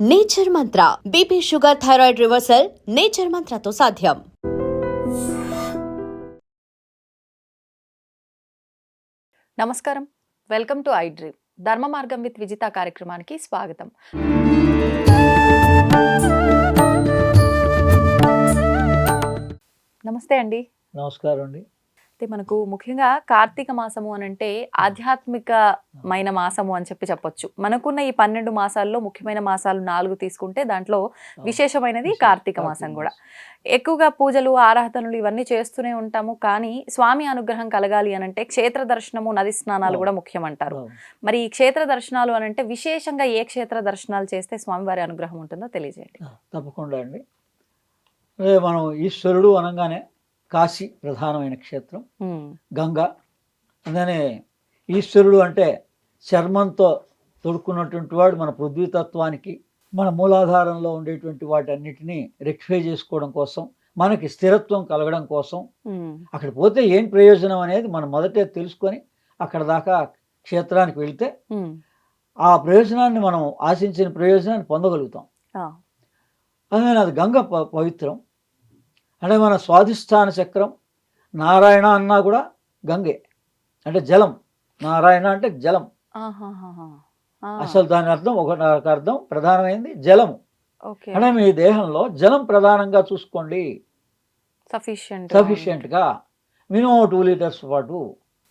Nature mantra BP sugar thyroid reversal nature మంత్రతో సాధ్యం. నమస్కారం, వెల్కమ్ టు ఐ డ్రీమ్. ధర్మ మార్గం విత్ విజిత కార్యక్రమానికి స్వాగతం. నమస్తే అండి. నమస్కారం అండి. అయితే మనకు ముఖ్యంగా కార్తీక మాసము అని అంటే ఆధ్యాత్మికమైన మాసము అని చెప్పొచ్చు. మనకున్న ఈ 12 మాసాల్లో ముఖ్యమైన మాసాలు 4 తీసుకుంటే దాంట్లో విశేషమైనది కార్తీక మాసం కూడా. ఎక్కువగా పూజలు, ఆరాధనలు ఇవన్నీ చేస్తూనే ఉంటాము. కానీ స్వామి అనుగ్రహం కలగాలి అని అంటే క్షేత్ర దర్శనము, నది స్నానాలు కూడా ముఖ్యం అంటారు. మరి ఈ క్షేత్ర దర్శనాలు అని అంటే విశేషంగా ఏ క్షేత్ర దర్శనాలు చేస్తే స్వామివారి అనుగ్రహం ఉంటుందో తెలియజేయండి. తప్పకుండా అండి. మనం ఈశ్వరుడు అనగానే కాశీ ప్రధానమైన క్షేత్రం, గంగా. అందుకనే ఈశ్వరుడు అంటే చర్మంతో తొడుక్కున్నటువంటి వాడు మన పృథ్వీతత్వానికి, మన మూలాధారంలో ఉండేటువంటి వాటన్నిటినీ రెక్టిఫై చేసుకోవడం కోసం, మనకి స్థిరత్వం కలగడం కోసం. అక్కడ పోతే ఏం ప్రయోజనం అనేది మనం మొదటే తెలుసుకొని అక్కడ దాకా క్షేత్రానికి వెళితే ఆ ప్రయోజనాన్ని, మనం ఆశించిన ప్రయోజనాన్ని పొందగలుగుతాం. అందుకని అది గంగ పవిత్రం. అంటే మన స్వాధిష్టాన చక్రం, నారాయణ అన్నా కూడా గంగే, అంటే జలం. నారాయణ అంటే జలం. అసలు దాని అర్థం ఒక అర్థం ప్రధానమైంది జలము. అంటే మీ దేహంలో జలం ప్రధానంగా చూసుకోండి, సఫిషియెంట్గా మినిమం 2 లీటర్స్ పాటు.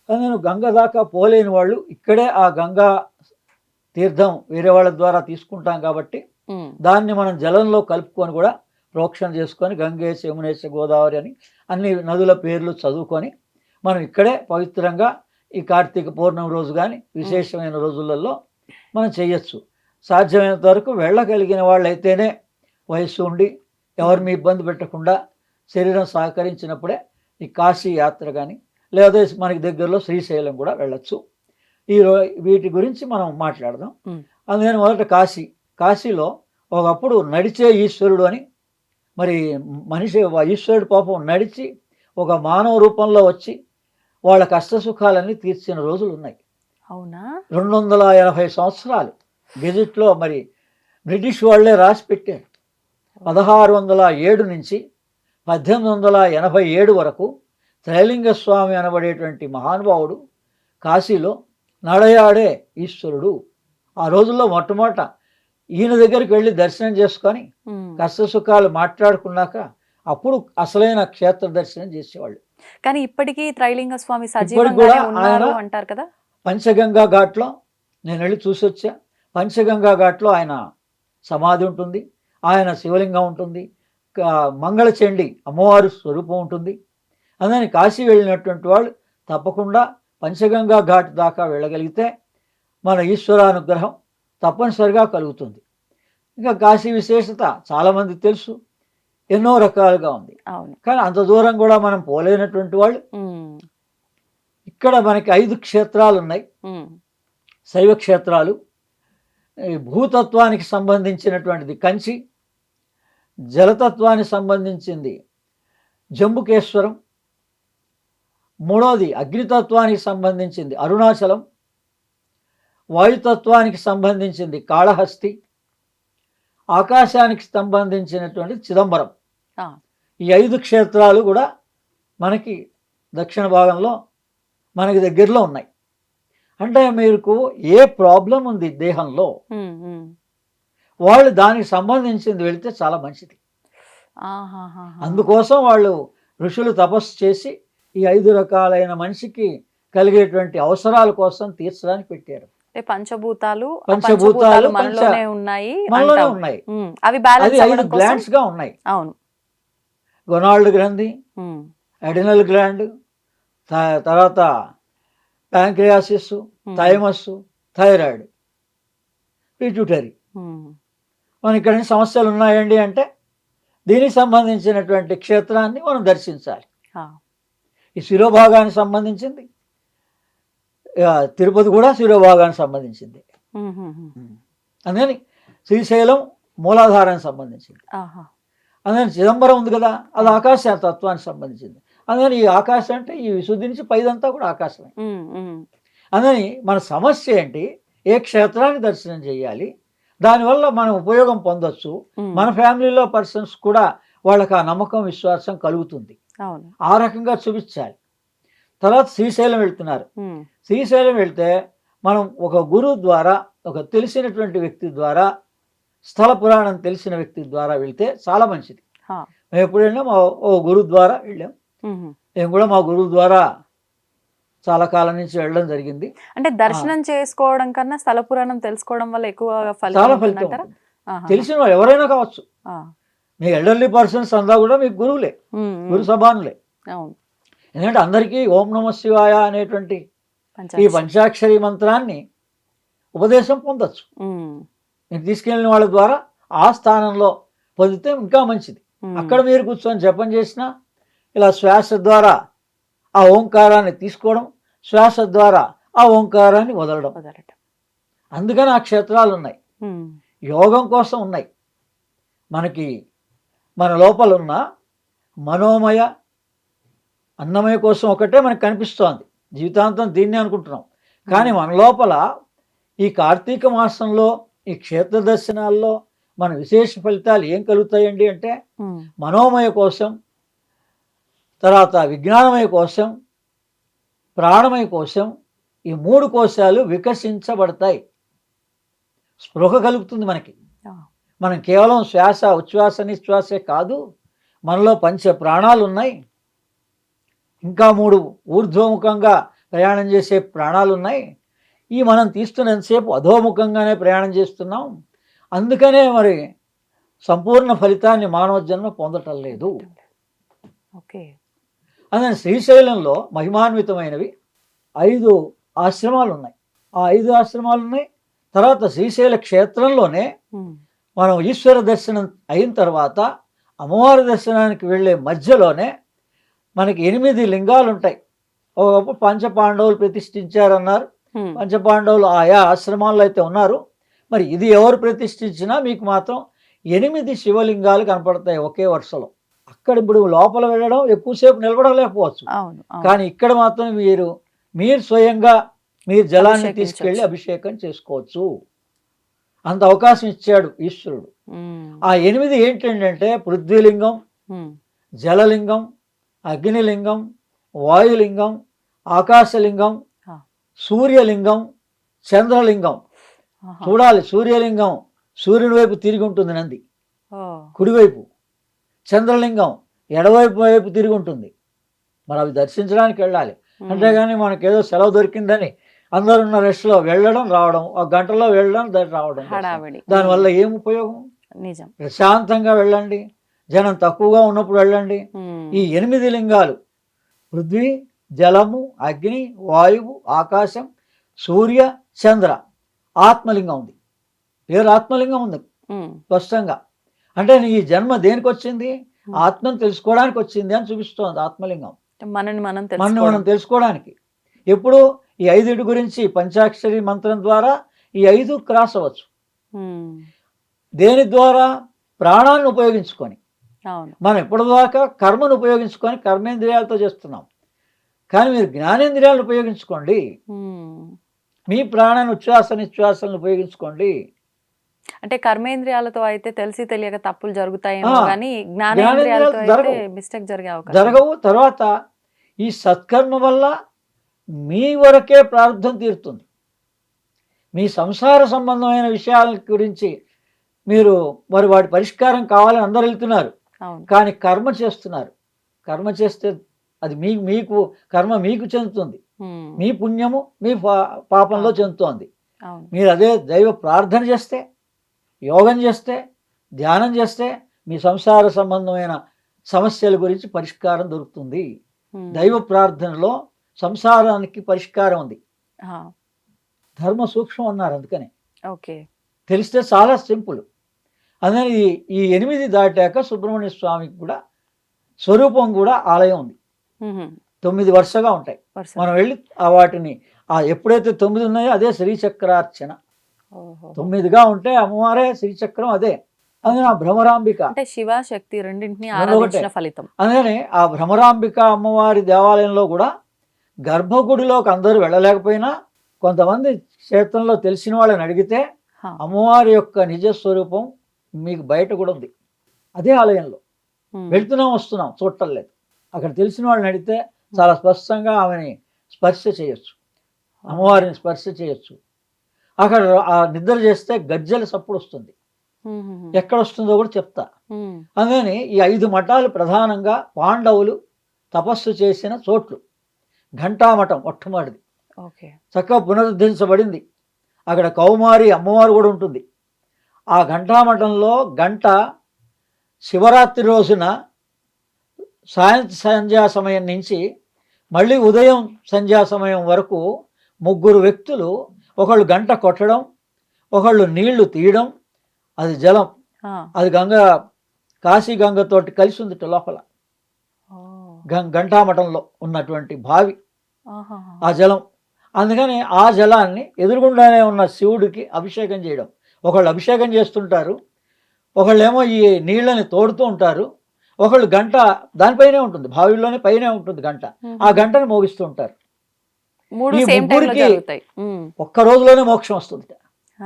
నేను గంగ దాకా పోలేని వాళ్ళు ఇక్కడే ఆ గంగా తీర్థం వేరే వాళ్ళ ద్వారా తీసుకుంటాం కాబట్టి దాన్ని మనం జలంలో కలుపుకొని కూడా ప్రోక్షణ చేసుకొని గంగేశ, యమునేశ, గోదావరి అని అన్ని నదుల పేర్లు చదువుకొని మనం ఇక్కడే పవిత్రంగా ఈ కార్తీక పౌర్ణమి రోజు కానీ విశేషమైన రోజులలో మనం చేయొచ్చు. సాధ్యమైనంత వరకు వెళ్ళగలిగిన వాళ్ళైతేనే, వయస్సు ఉండి ఎవరిని ఇబ్బంది పెట్టకుండా శరీరం సహకరించినప్పుడే ఈ కాశీ యాత్ర కానీ, లేదా మనకి దగ్గరలో శ్రీశైలం కూడా వెళ్ళొచ్చు. వీటి గురించి మనం మాట్లాడదాం. అందుకని మొదట కాశీలో ఒకప్పుడు నడిచే ఈశ్వరుడు అని, మరి మనిషి ఈశ్వరుడు పాపం నడిచి ఒక మానవ రూపంలో వచ్చి వాళ్ళ కష్టసుఖాలన్నీ తీర్చిన రోజులు ఉన్నాయి. అవునా? 280 సంవత్సరాలు గెజిట్లో మరి బ్రిటిష్ వాళ్ళే రాసి పెట్టారు. 1607 నుంచి 1887 వరకు త్రైలింగ స్వామి అనబడేటువంటి మహానుభావుడు కాశీలో నడయాడే ఈశ్వరుడు. ఆ రోజుల్లో మొట్టమొదట ఈయన దగ్గరికి వెళ్ళి దర్శనం చేసుకొని కష్టసుఖాలు మాట్లాడుకున్నాక అప్పుడు అసలైన క్షేత్ర దర్శనం చేసేవాళ్ళు. కానీ ఇప్పటికీ త్రైలింగ స్వామి సజీవంగానే ఉన్నారు అంటారు కదా. పంచగంగా ఘాట్లో నేను వెళ్ళి చూసి వచ్చా. పంచగంగా ఘాట్లో ఆయన సమాధి ఉంటుంది, ఆయన శివలింగం ఉంటుంది, మంగళచండి అమ్మవారి స్వరూపం ఉంటుంది. అందుకని కాశీ వెళ్ళినటువంటి వాళ్ళు తప్పకుండా పంచగంగా ఘాట్ దాకా వెళ్ళగలిగితే మన ఈశ్వరానుగ్రహం తప్పనిసరిగా కలుగుతుంది. ఇంకా కాశీ విశేషత చాలామంది తెలుసు, ఎన్నో రకాలుగా ఉంది. కానీ అంత దూరం కూడా మనం పోలేనటువంటి వాళ్ళు ఇక్కడ మనకి 5 క్షేత్రాలు ఉన్నాయి, శైవ క్షేత్రాలు. భూతత్వానికి సంబంధించినటువంటిది కంచి, జలతత్వానికి సంబంధించింది జంబుకేశ్వరం, మూడోది అగ్నితత్వానికి సంబంధించింది అరుణాచలం, వాయుతత్వానికి సంబంధించింది కాళహస్తి, ఆకాశానికి సంబంధించినటువంటి చిదంబరం. ఈ 5 క్షేత్రాలు కూడా మనకి దక్షిణ భాగంలో మనకి దగ్గరలో ఉన్నాయి. అంటే మీకు ఏ ప్రాబ్లం ఉంది దేహంలో, వాళ్ళు దానికి సంబంధించింది వెళితే చాలా మంచిది. అందుకోసం వాళ్ళు ఋషులు తపస్సు చేసి ఈ 5 రకాలైన మనిషికి కలిగేటువంటి అవసరాల కోసం తీర్చడానికి పెట్టారు. పంచభూతాలు మనలోనే ఉన్నాయి, అవి బ్యాలెన్స్ 5 గ్లాండ్స్ గా ఉన్నాయి. అవును. గొనాల్డ్ గ్రంథి, అడినల్ గ్లాండ్, తర్వాత ప్యాంక్రియాసిస్, థైమస్, థైరాయిడ్, పిట్యూటరీ. మనం ఇక్కడ సమస్యలు ఉన్నాయండి అంటే దీనికి సంబంధించినటువంటి క్షేత్రాన్ని మనం దర్శించాలి. ఈ శిరోభాగానికి సంబంధించింది, తిరుపతి కూడా శిరోభాగానికి సంబంధించింది. అందుకని శ్రీశైలం మూలాధారానికి సంబంధించింది. అందుకని చిదంబరం ఉంది కదా, అది ఆకాశ తత్వానికి సంబంధించింది. అందుకని ఈ ఆకాశం అంటే ఈ విశుద్ధి నుంచి పైదంతా కూడా ఆకాశమే. అందుకని మన సమస్య ఏంటి, ఏ క్షేత్రాన్ని దర్శనం చేయాలి, దానివల్ల మనం ఉపయోగం పొందొచ్చు. మన ఫ్యామిలీలో పర్సన్స్ కూడా వాళ్ళకి ఆ నమ్మకం విశ్వాసం కలుగుతుంది. అవును. ఆ రకంగా చూపించాలి. తర్వాత శ్రీశైలం వెళ్తున్నారు. శ్రీశైలం వెళ్తే మనం ఒక గురువు ద్వారా, ఒక తెలిసినటువంటి వ్యక్తి ద్వారా, స్థల పురాణం తెలిసిన వ్యక్తి ద్వారా వెళ్తే చాలా మంచిది. మేము ఎప్పుడు వెళ్ళాం ఓ గురువు ద్వారా వెళ్ళాం. మేము కూడా మా గురువు ద్వారా చాలా కాలం నుంచి వెళ్ళడం జరిగింది. అంటే దర్శనం చేసుకోవడం కన్నా స్థల పురాణం తెలుసుకోవడం వల్ల ఎక్కువ చాలా ఫలితం ఫలితం ఉంటుందంటారా? ఉంటుంది. తెలిసిన వాళ్ళు ఎవరైనా కావచ్చు. మీ ఎల్డర్లీ పర్సన్స్ అంతా కూడా మీకు గురువులే, గురు సమానులే. అవును. ఎందుకంటే అందరికీ ఓం నమ శివాయ అనేటువంటి ఈ పంచాక్షరి మంత్రాన్ని ఉపదేశం పొందొచ్చు. మీరు తీసుకెళ్ళిన వాళ్ళ ద్వారా ఆ స్థానంలో పొందితే ఇంకా మంచిది. అక్కడ మీరు కూర్చొని జపం చేసినా, ఇలా శ్వాస ద్వారా ఆ ఓంకారాన్ని తీసుకోవడం, శ్వాస ద్వారా ఆ ఓంకారాన్ని వదలడం. అందుకని ఆ క్షేత్రాలు ఉన్నాయి, యోగం కోసం ఉన్నాయి. మనకి మన లోపల ఉన్న మనోమయ అన్నమయ కోసం ఒకటే మనకు కనిపిస్తోంది. జీవితాంతం దీన్నే అనుకుంటున్నాం. కానీ మన లోపల ఈ కార్తీక మాసంలో ఈ క్షేత్ర దర్శనాల్లో మన విశేష ఫలితాలు ఏం కలుగుతాయండి అంటే, మనోమయ కోసం, తర్వాత విజ్ఞానమయ కోసం, ప్రాణమయ కోసం, ఈ 3 కోశాలు వికసించబడతాయి. స్పృహ కలుగుతుంది మనకి. మనం కేవలం శ్వాస ఉచ్ఛ్వాస నిశ్వాసే కాదు, మనలో పంచ ప్రాణాలు ఉన్నాయి, ఇంకా 3 ఊర్ధ్వముఖంగా ప్రయాణం చేసే ప్రాణాలు ఉన్నాయి. ఈ మనం తీస్తున్నంతసేపు అధోముఖంగానే ప్రయాణం చేస్తున్నాం. అందుకనే మరి సంపూర్ణ ఫలితాన్ని మానవ జన్మ పొందటం లేదు. అందుకని శ్రీశైలంలో మహిమాన్వితమైనవి 5 ఆశ్రమాలు ఉన్నాయి. ఆ 5 ఆశ్రమాలు ఉన్నాయి. తర్వాత శ్రీశైల క్షేత్రంలోనే మనం ఈశ్వర దర్శనం అయిన తర్వాత అమ్మవారి దర్శనానికి వెళ్ళే మధ్యలోనే మనకి 8 లింగాలు ఉంటాయి. ఒకప్పుడు పంచపాండవులు ప్రతిష్ఠించారన్నారు. పంచపాండవులు ఆయా ఆశ్రమాల్లో అయితే ఉన్నారు. మరి ఇది ఎవరు ప్రతిష్ఠించినా మీకు మాత్రం 8 శివలింగాలు కనపడతాయి ఒకే వరుసలో. అక్కడ ఇప్పుడు లోపల వెళ్ళడం ఎక్కువసేపు నిలబడలేకపోవచ్చు, కానీ ఇక్కడ మాత్రం మీరు స్వయంగా మీరు జలాన్ని తీసుకెళ్ళి అభిషేకం చేసుకోవచ్చు. అంత అవకాశం ఇచ్చాడు ఈశ్వరుడు. ఆ 8 ఏంటంటే పృథ్వీలింగం, జలలింగం, అగ్నిలింగం, వాయులింగం, ఆకాశలింగం, సూర్యలింగం, చంద్రలింగం. చూడాలి, సూర్యలింగం సూర్యుని వైపు తిరిగి ఉంటుంది నంది కుడివైపు, చంద్రలింగం ఎడవైపు వైపు తిరిగి ఉంటుంది. మరి అవి దర్శించడానికి వెళ్ళాలి. అంతేగాని మనకేదో సెలవు దొరికిందని అందరున్న రెస్ట్లో వెళ్ళడం రావడం, ఒక గంటలో వెళ్ళడం రావడం, దానివల్ల ఏం ఉపయోగం? నిజం. ప్రశాంతంగా వెళ్ళండి, జనం తక్కువగా ఉన్నప్పుడు వెళ్ళండి. ఈ 8 లింగాలు పృథ్వీ, జలము, అగ్ని, వాయువు, ఆకాశం, సూర్య, చంద్ర, ఆత్మలింగం ఉంది. పేరు ఆత్మలింగం ఉంది స్పష్టంగా. అంటే ఈ జన్మ దేనికి వచ్చింది? ఆత్మను తెలుసుకోవడానికి వచ్చింది అని చూపిస్తోంది ఆత్మలింగం. మనని మనం తెలుసుకోవడానికి. ఎప్పుడు ఈ 5 గురించి పంచాక్షరి మంత్రం ద్వారా ఈ 5 క్రాస్ అవ్వచ్చు. దేని ద్వారా? ప్రాణాలను ఉపయోగించుకొని. మనం ఎప్పటిదాకా కర్మను ఉపయోగించుకొని కర్మేంద్రియాలతో చేస్తున్నాం. కానీ మీరు జ్ఞానేంద్రియాలను ఉపయోగించుకోండి. మీ ప్రాణాన్ని ఉచ్ఛ్వాస నిశ్వాసాలను ఉపయోగించుకోండి. అంటే కర్మేంద్రియాలతో అయితే తెలిసి తెలియక తప్పులు జరుగుతాయేమో, కానీ జ్ఞానేంద్రియాలతో అయితే మిస్టేక్ జరగవు. తర్వాత ఈ సత్కర్మ వల్ల మీ వరకే ప్రార్థన తీరుతుంది. మీ సంసార సంబంధమైన విషయాల గురించి మీరు మరి వాటి పరిష్కారం కావాలని అందరూ వెళ్తున్నారు, కానీ కర్మ చేస్తున్నారు. కర్మ చేస్తే అది మీకు కర్మ మీకు చెందుతుంది. మీ పుణ్యము మీ పాపంలో చెందుతోంది. మీరు అదే దైవ ప్రార్థన చేస్తే, యోగం చేస్తే, ధ్యానం చేస్తే మీ సంసార సంబంధమైన సమస్యల గురించి పరిష్కారం దొరుకుతుంది. దైవ ప్రార్థనలో సంసారానికి పరిష్కారం ఉంది. ధర్మ సూక్ష్మం అన్నారు, అందుకని తెలిస్తే చాలా సింపుల్. అందుకని ఈ 8 దాటాక సుబ్రహ్మణ్య స్వామికి కూడా స్వరూపం కూడా ఆలయం ఉంది. 9 వరుసగా ఉంటాయి. మనం వెళ్ళి వాటిని ఎప్పుడైతే 9 ఉన్నాయో అదే శ్రీచక్రార్చన. 9గా ఉంటే అమ్మవారే శ్రీచక్రం అదే. అందుకని ఆ భ్రమరాంబిక అంటే శివశక్తి రెండింటిని ఆరాధించిన ఫలితం. అందుకని ఆ భ్రమరాంబిక అమ్మవారి దేవాలయంలో కూడా గర్భగుడిలోకి అందరూ వెళ్ళలేకపోయినా కొంతమంది క్షేత్రంలో తెలిసిన వాళ్ళని అడిగితే హా. అమ్మవారి యొక్క నిజస్వరూపం మీకు బయట కూడా ఉంది, అదే ఆలయంలో. ఉమ్. వెళ్తున్నాం వస్తున్నాం చూడటం లేదు. అక్కడ తెలిసిన వాళ్ళని అడిగితే చాలా స్పష్టంగా ఆమెని స్పర్శ చేయొచ్చు, అమ్మవారిని స్పర్శ చేయొచ్చు. అక్కడ ఆ నిద్ర చేస్తే గజ్జల సప్పుడు వస్తుంది, ఉమ్. ఎక్కడ వస్తుందో కూడా చెప్తా. ఉమ్. అందుకని ఈ 5 మఠాలు ప్రధానంగా పాండవులు తపస్సు చేసిన చోట్లు. ఘంటామఠం మొట్టమొదటిది ఓకే. చక్కగా పునరుద్ధరించబడింది. అక్కడ కౌమారి అమ్మవారు కూడా ఉంటుంది. ఆ ఘంటామఠంలో గంట శివరాత్రి రోజున సంధ్యా సమయం నుంచి మళ్ళీ ఉదయం సంధ్యా సమయం వరకు 3 వ్యక్తులు, ఒకళ్ళు గంట కొట్టడం, ఒకళ్ళు నీళ్లు తీయడం, అది జలం, ఆ. అది కాశీ గంగతోటి కలిసి ఉంది లోపల. ఓ. ఘంటామఠంలో ఉన్నటువంటి బావి ఆహాహా. ఆ జలం. అందుకని ఆ జలాన్ని ఎదురుగుండానే ఉన్న శివుడికి అభిషేకం చేయడం. ఒకళ్ళు అభిషేకం చేస్తుంటారు, ఒకళ్ళేమో ఈ నీళ్ళని తోడుతూ ఉంటారు, ఒకళ్ళు గంట దానిపైనే ఉంటుంది, బావిలోనే పైనే ఉంటుంది గంట, ఆ గంటని మోగిస్తూ ఉంటారు. మూడు ఈ సేమ్ టైంలో ముగ్గురికి జరుగుతాయి. ఒక్క రోజులోనే మోక్షం వస్తుంది.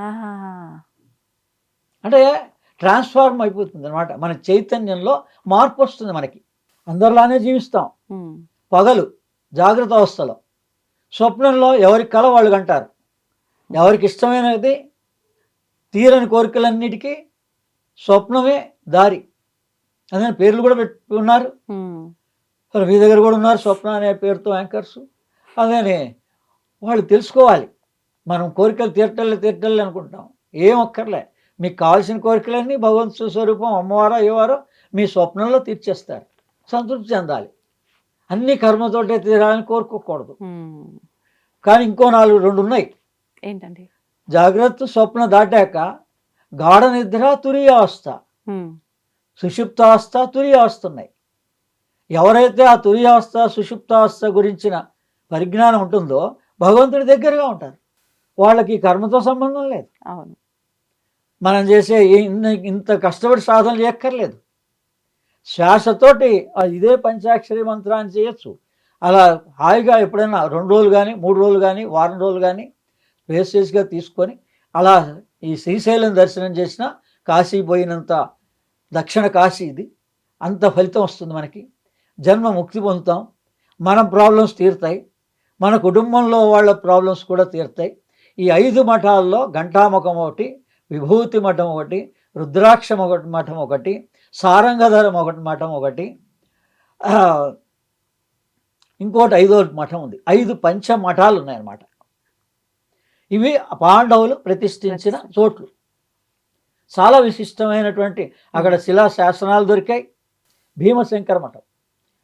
ఆహాహా. అంటే ట్రాన్స్ఫార్మ్ అయిపోతుంది అనమాట, మన చైతన్యంలో మార్పు వస్తుంది. మనకి అందరిలానే జీవిస్తాం, ఉమ్. పగలు జాగ్రత్త అవస్థలో, స్వప్నంలో ఎవరి కల వాళ్ళు కంటారు. ఎవరికి ఇష్టమైనది తీరని కోరికలన్నిటికీ స్వప్నమే దారి. అదే పేర్లు కూడా పెట్టుకున్నారు. ఉమ్. మీ దగ్గర కూడా ఉన్నారు స్వప్న అనే పేరుతో యాంకర్స్. అదే వాళ్ళు తెలుసుకోవాలి, మనం కోరికలు తీర్టలే అనుకుంటాం, ఏం ఒక్కర్లే. మీకు కావాల్సిన కోరికలన్నీ భగవంతు స్వరూపం అమ్మవారో అయ్యవారో మీ స్వప్నంలో తీర్చేస్తారు. సంతృప్తి చెందాలి, అన్ని కర్మతోటే తీరాలని కోరుకోకూడదు. ఉమ్. కానీ ఇంకో 2 ఉన్నాయి. ఏంటండి? జాగ్రత్త స్వప్న దాటాక గాఢ నిద్ర, తురీయావస్థ, ఉమ్. సుషుప్తావస్థ, తురీయావస్థ ఉన్నాయి. ఎవరైతే ఆ తురీయావస్థ సుషుప్తావస్థ గురించిన పరిజ్ఞానం ఉంటుందో భగవంతుడి దగ్గరగా ఉంటారు. వాళ్ళకి కర్మతో సంబంధం లేదు. అవును. మనం చేసే ఇంత కష్టపడి సాధన చేయక్కర్లేదు. శ్వాసతోటి ఇదే పంచాక్షరి మంత్రాన్ని చేయొచ్చు. అలా హాయిగా ఎప్పుడైనా 2 రోజులు కానీ 3 రోజులు కానీ వారం రోజులు కానీ వేస్టేజ్గా తీసుకొని అలా ఈ శ్రీశైలం దర్శనం చేసిన కాశీ పోయినంత దక్షిణ కాశీ ఇది, అంత ఫలితం వస్తుంది మనకి. జన్మ ముక్తి పొందుతాం, మన ప్రాబ్లమ్స్ తీరుతాయి, మన కుటుంబంలో వాళ్ళ ప్రాబ్లమ్స్ కూడా తీరుతాయి. ఈ 5 మఠాల్లో ఘంటాముఖం ఒకటి, విభూతి మఠం ఒకటి, రుద్రాక్ష మఠం ఒకటి, సారంగధరం మఠం ఒకటి, ఇంకోటి 5వ మఠం ఉంది. 5 పంచ మఠాలు ఉన్నాయన్నమాట. ఇవి పాండవులు ప్రతిష్ఠించిన చోట్లు. చాలా విశిష్టమైనటువంటి అక్కడ శిలా శాసనాలు దొరికాయి. భీమశంకర మఠం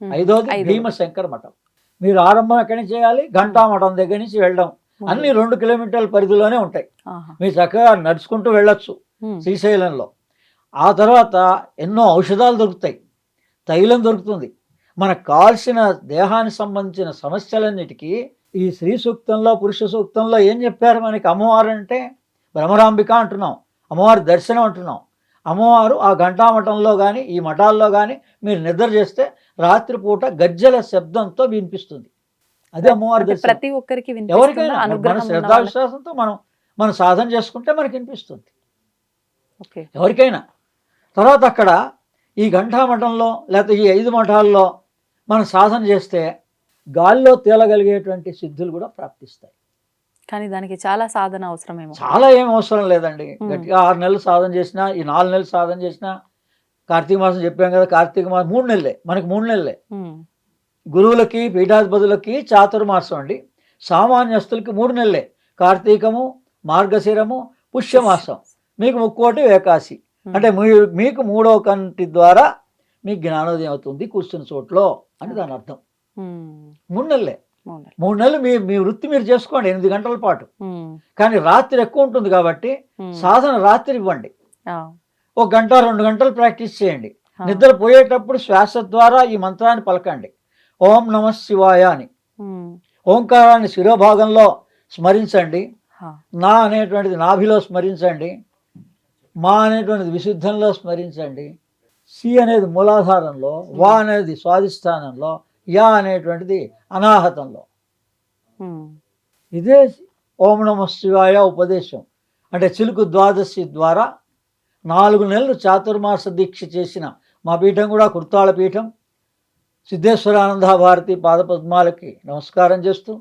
5వది, భీమశంకర మఠం. మీరు ఆరంభం ఎక్కడి నుంచి చేయాలి? ఘంటామఠం దగ్గర నుంచి వెళ్ళడం. అన్ని 2 కిలోమీటర్ల పరిధిలోనే ఉంటాయి. మీరు చక్కగా నడుచుకుంటూ వెళ్ళొచ్చు శ్రీశైలంలో. ఆ తర్వాత ఎన్నో ఔషధాలు దొరుకుతాయి, తైలం దొరుకుతుంది. మనకు కావాల్సిన దేహానికి సంబంధించిన సమస్యలన్నిటికీ ఈ స్త్రీ సూక్తంలో, పురుష సూక్తంలో ఏం చెప్పారు మనకి? అమ్మవారు అంటే భ్రమరాంబిక అంటున్నాం, అమ్మవారి దర్శనం అంటున్నాం. అమ్మవారు ఆ ఘంటామఠంలో కానీ ఈ మఠాల్లో కానీ మీరు నిద్ర చేస్తే రాత్రిపూట గజ్జల శబ్దంతో వినిపిస్తుంది. అదే అమ్మవారి దర్శనం. ప్రతి ఒక్కరికి ఎవరికైనా మన శ్రద్ధా విశ్వాసంతో మనం సాధన చేసుకుంటే మనకి వినిపిస్తుంది, ఎవరికైనా. తర్వాత అక్కడ ఈ ఘంటామఠంలో లేకపోతే ఈ 5 మఠాల్లో మనం సాధన చేస్తే గాల్లో తేలగలిగేటువంటి సిద్ధులు కూడా ప్రాప్తిస్తాయి. కానీ దానికి చాలా సాధన అవసరమేమో. చాలా ఏం అవసరం లేదండి. గట్టిగా 6 నెలలు సాధన చేసినా, ఈ 4 నెలలు సాధన చేసినా, కార్తీక మాసం చెప్పాం కదా, కార్తీక మాసం 3 నెలలే, మనకి 3 నెలలే. గురువులకి పీఠాధిపతులకి చాతుర్మాసం అండి, సామాన్యస్తులకి 3 నెలలే. కార్తీకము, మార్గశిరము, పుష్యమాసం, మీకు ముక్కోటి ఏకాశి. అంటే మీకు 3వ కంటి ద్వారా మీకు జ్ఞానోదయం అవుతుంది కూర్చున్న చోట్లో అని దాని అర్థం. 3 నెలలే. 3 నెలలు మీ వృత్తి మీరు చేసుకోండి 8 గంటల పాటు. కానీ రాత్రి ఎక్కువ ఉంటుంది కాబట్టి సాధన రాత్రి ఇవ్వండి. 1 గంట 2 గంటలు ప్రాక్టీస్ చేయండి. నిద్ర పోయేటప్పుడు శ్వాస ద్వారా ఈ మంత్రాన్ని పలకండి, ఓం నమ శివాయ అని. ఓంకారాన్ని శిరోభాగంలో స్మరించండి, నా అనేటువంటిది నాభిలో స్మరించండి, మా అనేటువంటిది విశుద్ధంలో స్మరించండి, సి అనేది మూలాధారంలో, వా అనేది స్వాధిష్టానంలో, యా అనేటువంటిది అనాహతంలో. ఇదే ఓం నమ శివాయ ఉపదేశం. అంటే చిలుకు ద్వాదశి ద్వారా 4 నెలలు చాతుర్మాస దీక్ష చేసిన మా పీఠం కూడా కుర్తాళ పీఠం. సిద్ధేశ్వరానంద భారతి పాదపద్మాలకి నమస్కారం చేస్తూ,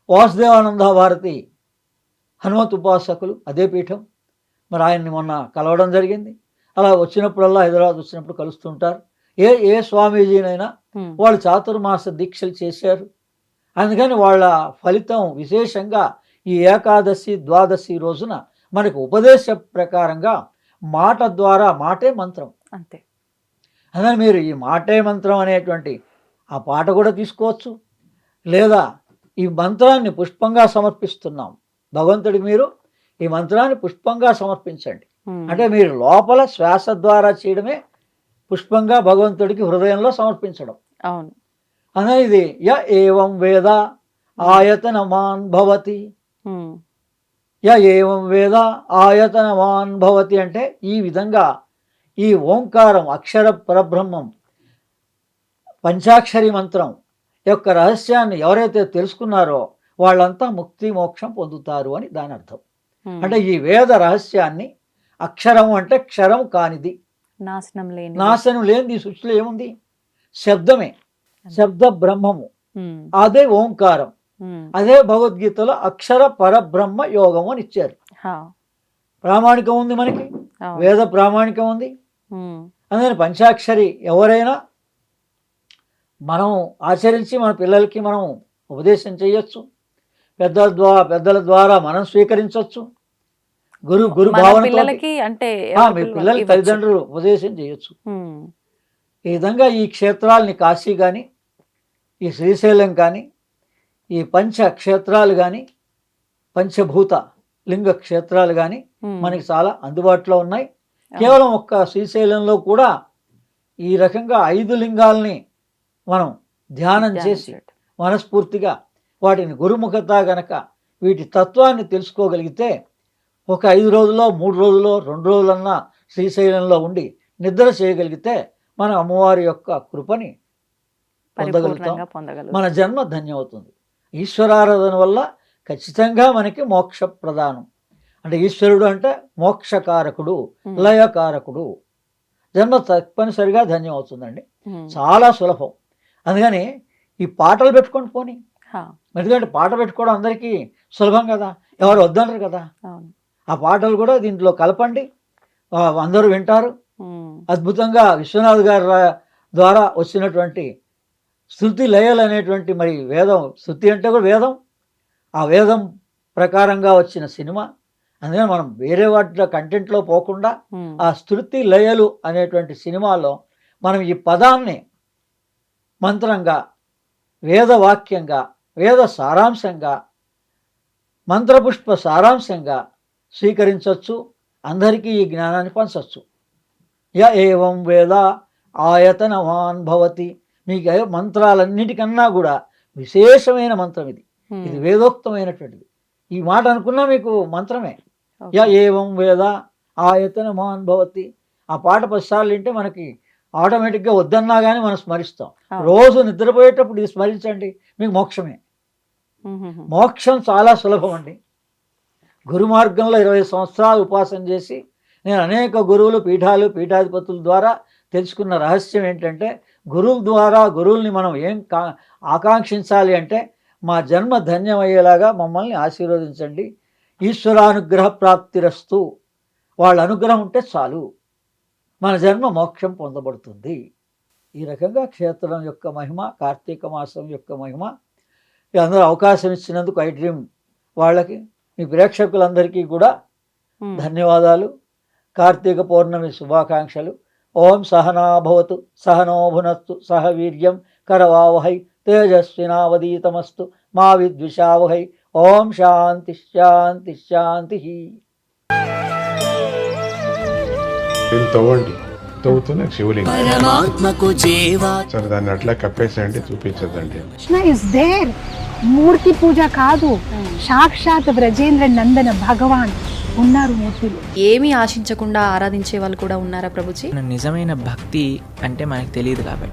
వాసుదేవానంద భారతి హనుమత్ ఉపాసకులు అదే పీఠం. మరి ఆయన్ని మొన్న కలవడం జరిగింది. అలా వచ్చినప్పుడల్లా హైదరాబాద్ వచ్చినప్పుడు కలుస్తుంటారు. ఏ స్వామీజీనైనా వాళ్ళు చాతుర్మాస దీక్షలు చేశారు. అందుకని వాళ్ళ ఫలితం విశేషంగా ఈ ఏకాదశి ద్వాదశి రోజున మనకు ఉపదేశ ప్రకారంగా మాట ద్వారా, మాటే మంత్రం అంతే. అందుకని మీరు ఈ మాటే మంత్రం అనేటువంటి ఆ పాట కూడా తీసుకోవచ్చు. లేదా ఈ మంత్రాన్ని పుష్పంగా సమర్పిస్తున్నాం భగవంతుడికి, మీరు ఈ మంత్రాన్ని పుష్పంగా సమర్పించండి. అంటే మీరు లోపల శ్వాస ద్వారా చేయడమే పుష్పంగా భగవంతుడికి హృదయంలో సమర్పించడం. అవును. అనేది ఇది య ఏవం వేద ఆయతనమాన్ భవతి. య ఏవం వేద ఆయతనమాన్ భవతి అంటే ఈ విధంగా ఈ ఓంకారం అక్షర పరబ్రహ్మం పంచాక్షరి మంత్రం యొక్క రహస్యాన్ని ఎవరైతే తెలుసుకున్నారో వాళ్ళంతా ముక్తి మోక్షం పొందుతారు అని దాని అర్థం. అంటే ఈ వేద రహస్యాన్ని, అక్షరం అంటే క్షరం కానిది, నాశనం లేనిది ఈ సృష్టిలో ఏముంది? శబ్దమే, శబ్ద బ్రహ్మము, అదే ఓంకారం. అదే భగవద్గీతలో అక్షర పరబ్రహ్మ యోగము అని ఇచ్చారు. ప్రామాణికం ఉంది మనకి, వేద ప్రామాణికం ఉంది. అందుకని పంచాక్షరి ఎవరైనా మనం ఆచరించి మన పిల్లలకి మనం ఉపదేశం చేయొచ్చు. పెద్దల ద్వారా మనం స్వీకరించవచ్చు. గురు భావన అంటే మీ పిల్లలకి తల్లిదండ్రులు ఉపదేశం చేయొచ్చు. ఈ విధంగా ఈ క్షేత్రాలని కాశీ కానీ, ఈ శ్రీశైలం కానీ, ఈ పంచ క్షేత్రాలు కానీ, పంచభూత లింగ క్షేత్రాలు కానీ మనకి చాలా అందుబాటులో ఉన్నాయి. కేవలం ఒక్క శ్రీశైలంలో కూడా ఈ రకంగా 5 లింగాల్ని మనం ధ్యానం చేసి మనస్ఫూర్తిగా వాటిని గురుముఖత గనక వీటి తత్వాన్ని తెలుసుకోగలిగితే ఒక 5 రోజుల్లో 3 రోజుల్లో 2 రోజులన్నా శ్రీశైలంలో ఉండి నిద్ర చేయగలిగితే మన అమ్మవారి యొక్క కృపని పొందగలుగుతాం. మన జన్మ ధన్యమవుతుంది. ఈశ్వరారాధన వల్ల ఖచ్చితంగా మనకి మోక్ష ప్రదానం. అంటే ఈశ్వరుడు అంటే మోక్షకారకుడు, లయకారకుడు. జన్మ తప్పనిసరిగా ధన్యం అవుతుందండి. చాలా సులభం. అందుకని ఈ పాటలు పెట్టుకొని పోని, ఎందుకంటే పాట పెట్టుకోవడం అందరికీ సులభం కదా, ఎవరు వద్దనరు కదా. ఆ పాటలు కూడా దీంట్లో కలపండి, అందరూ వింటారు. అద్భుతంగా విశ్వనాథ్ గారి ద్వారా వచ్చినటువంటి శృతి లయలు అనేటువంటి, మరి వేదం, శృతి అంటే కూడా వేదం, ఆ వేదం ప్రకారంగా వచ్చిన సినిమా. అందుకని మనం వేరే వాటిలో కంటెంట్లో పోకుండా ఆ శృతి లయలు అనేటువంటి సినిమాలో మనం ఈ పదాన్ని మంత్రంగా, వేదవాక్యంగా, వేద సారాంశంగా, మంత్రపుష్ప సారాంశంగా స్వీకరించవచ్చు. అందరికీ ఈ జ్ఞానాన్ని పంచవచ్చు. య ఏవం వేద ఆయతనవాన్ భవతి. మీకు మంత్రాలన్నిటికన్నా కూడా విశేషమైన మంత్రం ఇది. ఇది వేదోక్తమైనటువంటిది. ఈ మాట అనుకున్నా మీకు మంత్రమే. య ఏవం వేద ఆయతనవాన్ భవతి. ఆ పాట 10 సార్లు వింటే మనకి ఆటోమేటిక్గా వద్దన్నా కానీ మనం స్మరిస్తాం. రోజు నిద్రపోయేటప్పుడు ఇది స్మరించండి, మీకు మోక్షమే. మోక్షం చాలా సులభం అండి. గురు మార్గంలో 20 సంవత్సరాలు ఉపాసన చేసి నేను అనేక గురువులు, పీఠాలు, పీఠాధిపతుల ద్వారా తెలుసుకున్న రహస్యం ఏంటంటే, గురువు ద్వారా గురువుల్ని మనం ఏం ఆకాంక్షించాలి అంటే, మా జన్మ ధన్యమయ్యేలాగా మమ్మల్ని ఆశీర్వదించండి, ఈశ్వరానుగ్రహ ప్రాప్తిరస్తు. వాళ్ళ అనుగ్రహం ఉంటే చాలు, మన జన్మ మోక్షం పొందబడుతుంది. ఈ రకంగా క్షేత్రం యొక్క మహిమ, కార్తీక మాసం యొక్క మహిమ, అందరూ అవకాశం ఇచ్చినందుకు ఐ డ్రీమ్ వాళ్ళకి, మీ ప్రేక్షకులందరికీ కూడా ధన్యవాదాలు. కార్తీక పౌర్ణమి శుభాకాంక్షలు. ఓం సహనా భవతు, సహనో భునస్తు, సహ వీర్యం కరవావహై, తేజస్వినావదీతమస్తు, మా విద్విషావహై. ఓం శాంతి శాంతి శాంతి. తవ్వండి, తవ్వుతూనే శివలింగం. సరే, దాన్ని అట్లా కప్పేసేయండి, చూపించదండి. మూర్తి పూజ కాదు, సాక్షాత్ బ్రజేంద్ర నందన భగవాన్ ఉన్నారు మూర్తిలో. ఏమీ ఆశించకుండా ఆరాధించే వాళ్ళు కూడా ఉన్నారా ప్రభుజీ? నిజమైన భక్తి అంటే మనకు తెలియదు కాబట్టి